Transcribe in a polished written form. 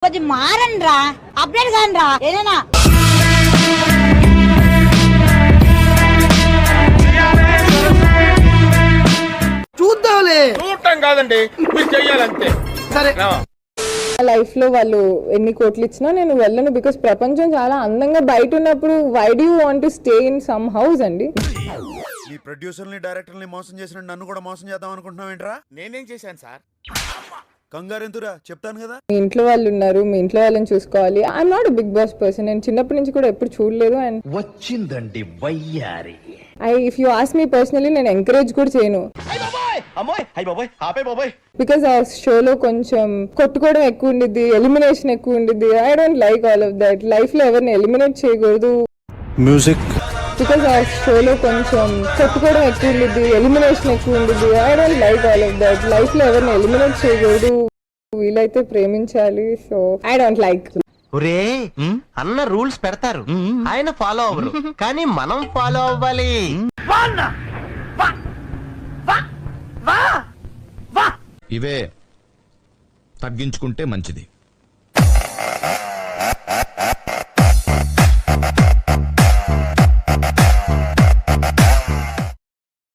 కొంచెం మారండి రా, అప్డేట్ కాని రా ఏదైనా. చూద్దాంలే. చూడటం కాదండి, మీరు చెయ్యాలంతే. సరే. లైఫ్ లో వాళ్ళు ఎన్ని కోట్లు ఇచ్చినా నేను వెళ్ళను. బికాస్ ప్రపంచం చాలా అందంగా బయట ఉన్నప్పుడు why do you want to stay in some house అండి. ఈ ప్రొడ్యూసర్ని డైరెక్టర్ని మోసం చేసిన నన్ను కూడా మోసం చేద్దాం అనుకుంటున్నావు ఏంట్రా? నేనేం చేశాను సార్? కంగారెంతురా, చెప్తాను కదా. మీ ఇంట్లో వాళ్ళు ఉన్నారు, మీ ఇంట్లో వాళ్ళని చూసుకోవాలి. I'm not Bigg Boss person. నేను చిన్నప్పటి నుంచి కూడా ఎప్పుడు చూడలేదు. అండ్ వచ్చిందండి వయ్యారి. If you ask me personally నేను ఎంకరేజ్ కూడా చేయను. బికాస్ ఆ షోలో కొంచెం కొట్టుకోవడం ఎక్కువ ఉండిద్ది, ఎలిమినేషన్ ఎక్కువ ఉండిద్ది. I don't like all of that. Life లో ఎవరిని ఎలిమినేట్ చేయకూడదు. మ్యూజిక్. బికాస్ ఆ షోలో కొంచెం కొట్టుకోవడం ఎక్కువ ఉండిద్ది, ఎలిమినేషన్ ఎక్కువ ఉండిద్ది. I don't like all of that. Life లో ఎవరిని ఎలిమినేట్ చేయకూడదు. వీలైతే ప్రేమించాలి. So I don't like. ఒరే అన్న రూల్స్ పెడతారు, ఆయన ఫాలో అవ్వరు, కానీ మనం ఫాలో అవ్వాలి. ఇవే తగ్గించుకుంటే మంచిది.